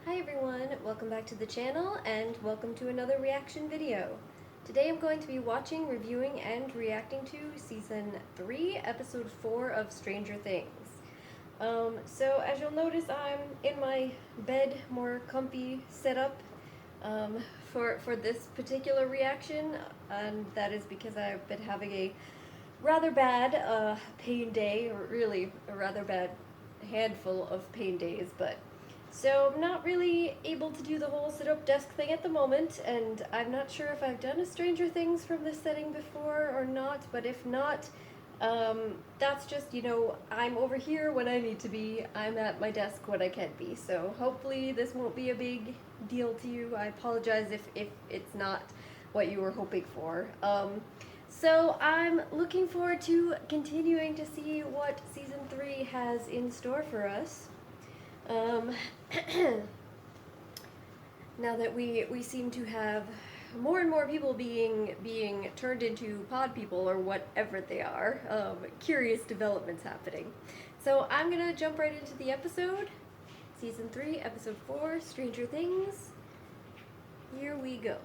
Hi everyone, welcome back to the channel and welcome to another reaction video. Today I'm going to be watching, reviewing, and reacting to Season 3, Episode 4 of Stranger Things. So as you'll notice, I'm in my bed, more comfy setup for this particular reaction, and that is because I've been having a rather bad pain day, or really a rather bad handful of pain days, but so I'm not really able to do the whole sit-up desk thing at the moment, and I'm not sure if I've done a Stranger Things from this setting before or not, but if not, that's just, I'm over here when I need to be, I'm at my desk when I can't be, so hopefully this won't be a big deal to you. I apologize if it's not what you were hoping for. So I'm looking forward to continuing to see what Season 3 has in store for us. Now that we seem to have more and more people being turned into pod people or whatever they are, curious developments happening. So I'm gonna jump right into the episode. Season 3, Episode 4, Stranger Things. Here we go.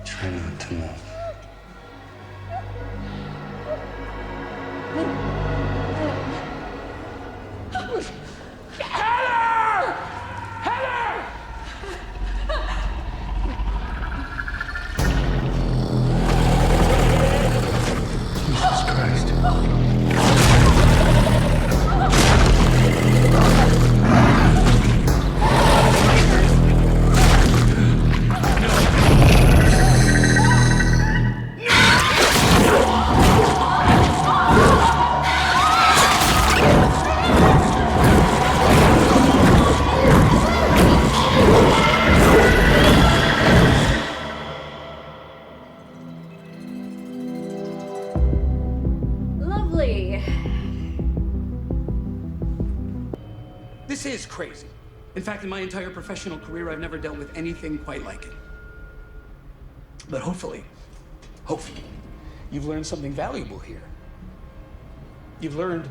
Try not to move. Jesus Christ. Lovely. This is crazy. In fact, in my entire professional career, I've never dealt with anything quite like it. But hopefully, you've learned something valuable here. You've learned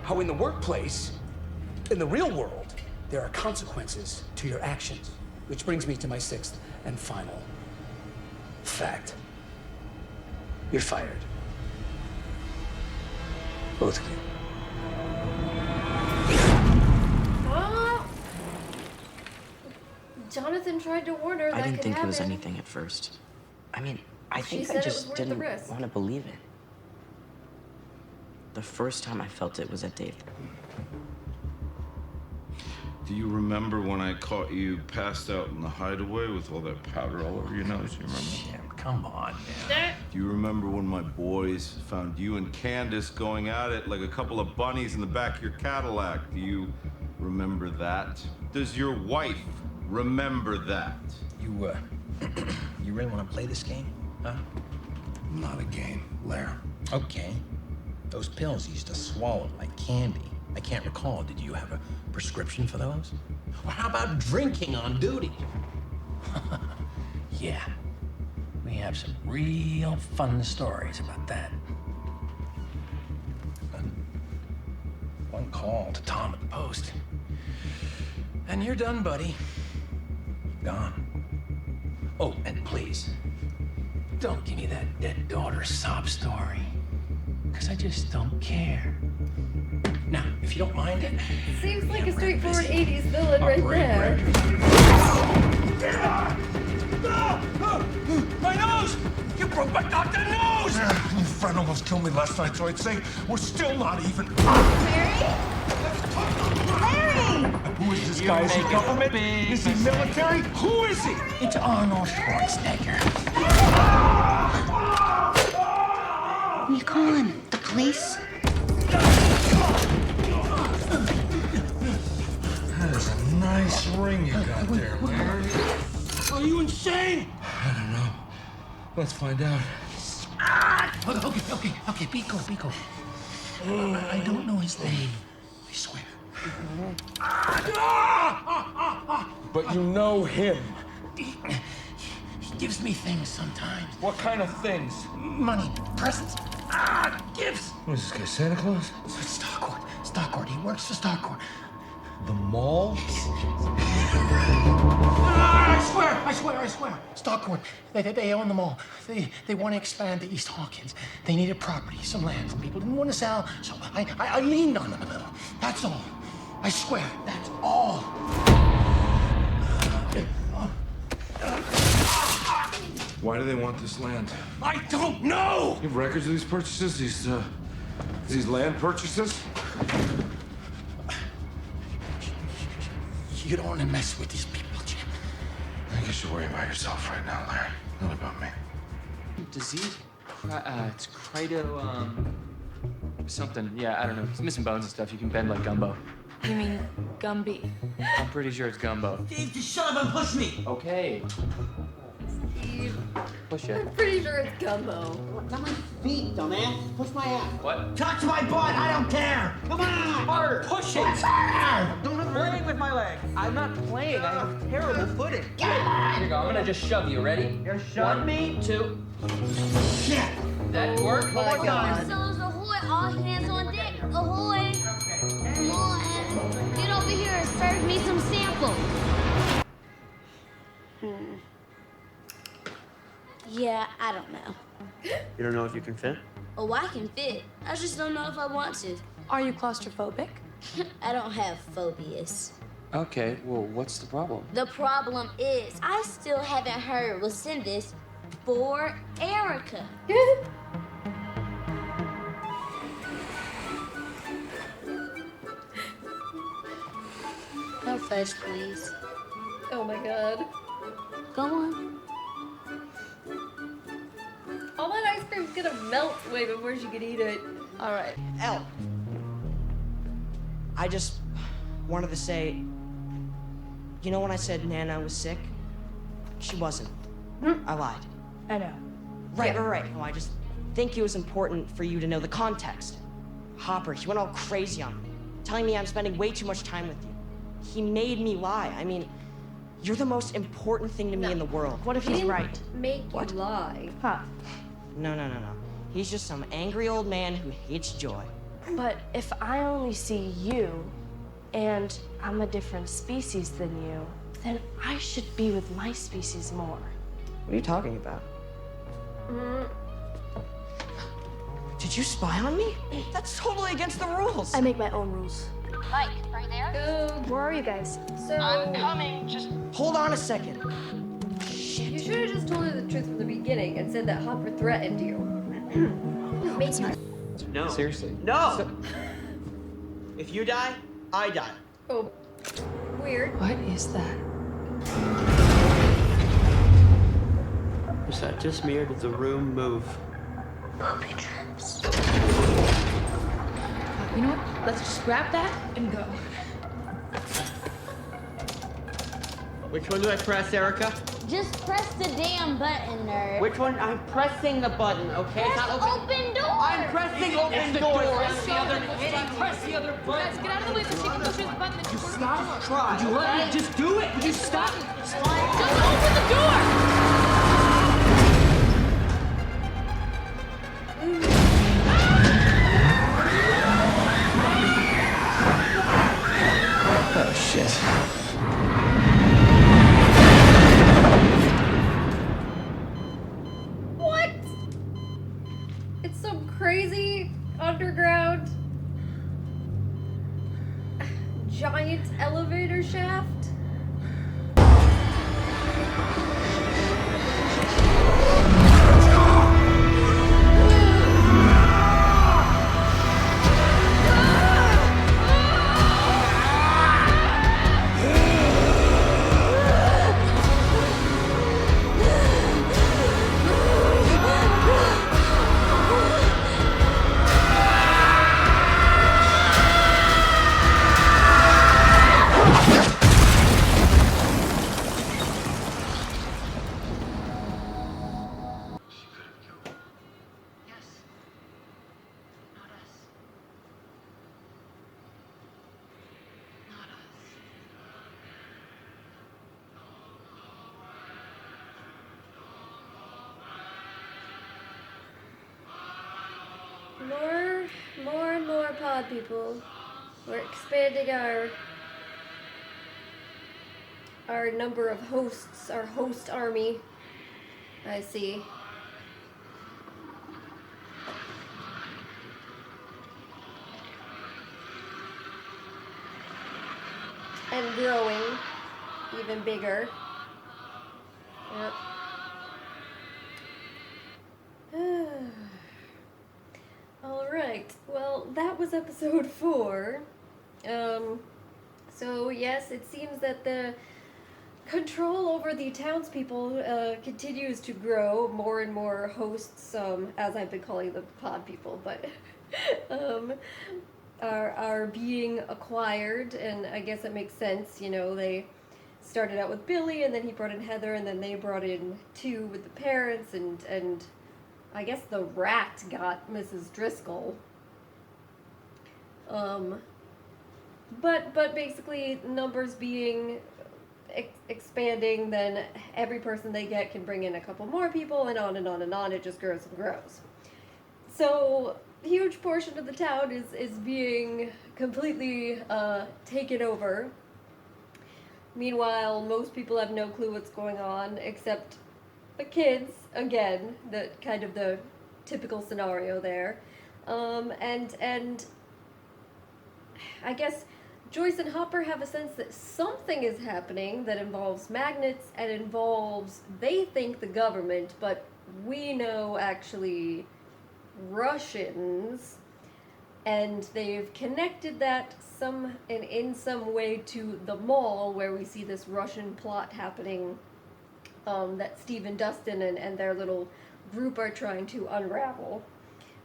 how in the workplace, in the real world, there are consequences to your actions. Which brings me to my sixth and final fact. You're fired. Both of you. Jonathan tried to warn her that I didn't could think it was happen. anything at first. I mean, I She think said I it was just worth the didn't risk. want to believe it. The first time I felt it was at Dave. Do you remember when I caught you passed out in the hideaway with all that powder all over your nose? You remember? Jim, come on, man. Do you remember when my boys found you and Candace going at it like a couple of bunnies in the back of your Cadillac? Do you remember that? Does your wife remember that? You, you really want to play this game, huh? Not a game, Lair. Okay. Those pills you used to swallow like candy. I can't recall. Did you have a prescription for those? Or how about drinking on duty? Yeah. We have some real fun stories about that. One call to Tom at the post. And you're done, buddy. Gone. Oh, and please, don't give me that dead daughter sob story. Because I just don't care. Now, if you don't mind it. Seems like a we're straightforward busy. 80s villain right there. My nose! You broke my goddamn nose! Your friend almost killed me last night, so I'd say we're still not even. Larry? Who is this guy? Is he government? Is he military? Who is he? It's Arnold Schwarzenegger. What are you calling? The police? That is a nice ring you got there, Larry. Are you insane? I don't know. Let's find out. Okay, be cool. I don't know his name. I swear. But you know him. gives me things sometimes. What kind of things? Money, presents, gifts. What is this guy, Santa Claus? Starcourt. Starcourt. He works for Starcourt. The mall? I swear. Starcourt. They own the mall. They want to expand to East Hawkins. They needed property, some land. Some people didn't want to sell, so I leaned on them a little. That's all. I swear, that's all. Why do they want this land? I don't know! You have records of these purchases? These land purchases? You don't want to mess with these people, Jim. I guess you worry about yourself right now, Larry. Not about me. Disease? It's Crido, something. Yeah, I don't know. It's missing bones and stuff. You can bend like gumbo. You mean Gumby? I'm pretty sure it's gumbo. Dave, just shut up and push me! Okay. Steve, Push it. I'm pretty sure it's gumbo. Not my feet, dumbass. Push my ass. What? Touch my butt! I don't care! Come on! Harder! Push it! Don't have playing with my legs. I'm not playing. I have terrible footing. Get on! Here you go. I'm gonna just shove you. Ready? You're shoving me? 2. That work? Oh my God. Fellas, ahoy! All hands on deck! Ahoy! Come on, get over here and serve me some samples. Yeah, I don't know. You don't know if you can fit? Oh, I can fit. I just don't know if I want to. Are you claustrophobic? I don't have phobias. Okay, well, what's the problem? The problem is, I still haven't heard what's in this for Erica. No fudge, please. Oh my God. Go on. All that ice cream's gonna melt way before she can eat it. All right. Elle. I just wanted to say, you know when I said Nana was sick? She wasn't. I lied. I know. Right. No, I just think it was important for you to know the context. Hopper, he went all crazy on me, telling me I'm spending way too much time with you. He made me lie. I mean, you're the most important thing to me in the world. What if He he's didn't right? make you lie. Huh. No. He's just some angry old man who hates joy. But if I only see you, and I'm a different species than you, then I should be with my species more. What are you talking about? Did you spy on me? That's totally against the rules. I make my own rules. Mike, are you there? Where are you guys? So coming. Just hold on a second. you should have just told her the truth from the beginning and said that Hopper threatened you. Make you. No. Seriously. No! If you die, I die. Oh, weird. What is that? Was that just me or did the room move? Booby traps. You know what? Let's just grab that and go. Which one do I press, Erica? Just press the damn button, nerd. Which one? I'm pressing the button, okay? It's Press not open door. I'm pressing open doors. Press the other button. Guys, get out of the way so she can go through the button that you Stop. Try. Would you let me just do it? Would you stop? Just open the door! Oh, shit. What? It's some crazy underground giant elevator shaft. pod people. We're expanding our number of hosts, our host army. I see. And growing even bigger. Yep. All right. Well, that was episode 4. So yes, it seems that the control over the townspeople continues to grow. More and more hosts, as I've been calling them, pod people, but are being acquired, and I guess it makes sense. You know, they started out with Billy, and then he brought in Heather, and then they brought in 2 with the parents, and I guess the rat got Mrs. Driscoll. But basically, numbers being expanding, then every person they get can bring in a couple more people, and on and on and on. It just grows and grows. So, a huge portion of the town is being completely taken over. Meanwhile, most people have no clue what's going on, except the kids, again, the kind of the typical scenario there. And I guess Joyce and Hopper have a sense that something is happening that involves magnets and involves, they think, the government, but we know actually Russians, and they've connected that in some way to the mall, where we see this Russian plot happening that Steve and Dustin and their little group are trying to unravel.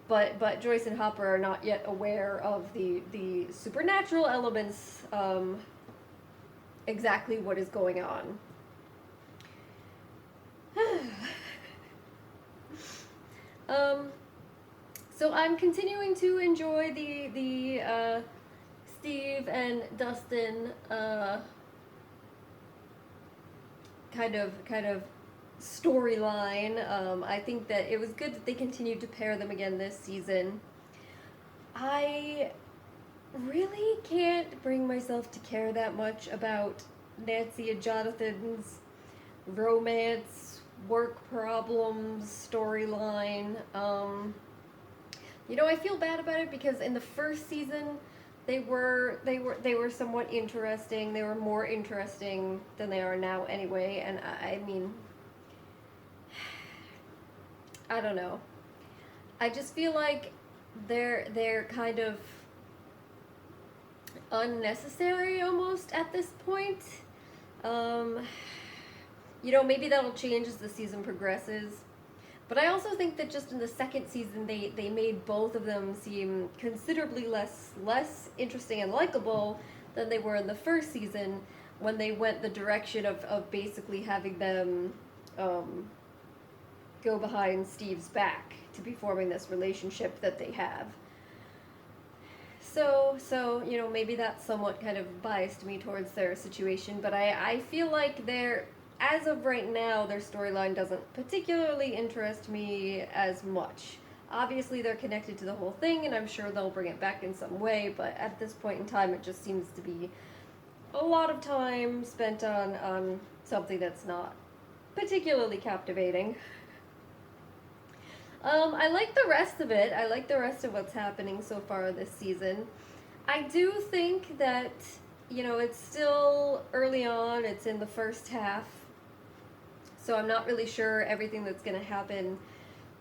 But Joyce and Hopper are not yet aware of the supernatural elements, exactly what is going on. So I'm continuing to enjoy the Steve and Dustin kind of storyline. I think that it was good that they continued to pair them again this season. I really can't bring myself to care that much about Nancy and Jonathan's romance, work problems, storyline. You know, I feel bad about it because in the first season they were somewhat interesting. They were more interesting than they are now anyway, and I mean, I don't know. I just feel like they're kind of unnecessary almost at this point. You know, maybe that'll change as the season progresses. But I also think that just in the second season, they made both of them seem considerably less interesting and likable than they were in the first season, when they went the direction of basically having them go behind Steve's back to be forming this relationship that they have. So you know, maybe that's somewhat kind of biased me towards their situation, but I feel like as of right now, their storyline doesn't particularly interest me as much. Obviously, they're connected to the whole thing, and I'm sure they'll bring it back in some way, but at this point in time, it just seems to be a lot of time spent on something that's not particularly captivating. I like the rest of it. I like the rest of what's happening so far this season. I do think that, you know, it's still early on. It's in the first half. So I'm not really sure everything that's going to happen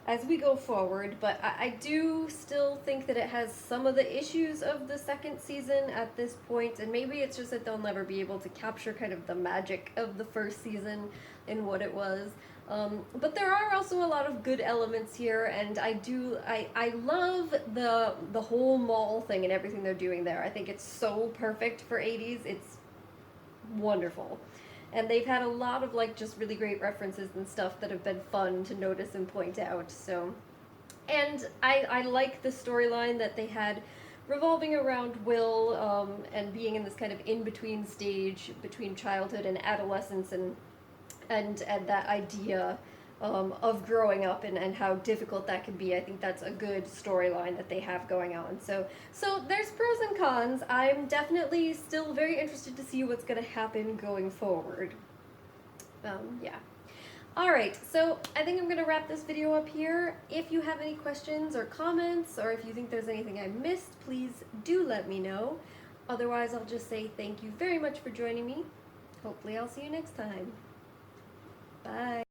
as we go forward, but I do still think that it has some of the issues of the second season at this point, and maybe it's just that they'll never be able to capture kind of the magic of the first season in what it was. But there are also a lot of good elements here, and I love the whole mall thing and everything they're doing there. I think it's so perfect for 80s. It's wonderful. And they've had a lot of, like, just really great references and stuff that have been fun to notice and point out, so. And I like the storyline that they had revolving around Will, and being in this kind of in-between stage between childhood and adolescence, and that idea of growing up and how difficult that can be. I think that's a good storyline that they have going on. So there's pros and cons. I'm definitely still very interested to see what's going to happen going forward. Yeah. Alright, so I think I'm going to wrap this video up here. If you have any questions or comments, or if you think there's anything I missed, please do let me know. Otherwise, I'll just say thank you very much for joining me. Hopefully I'll see you next time. Bye.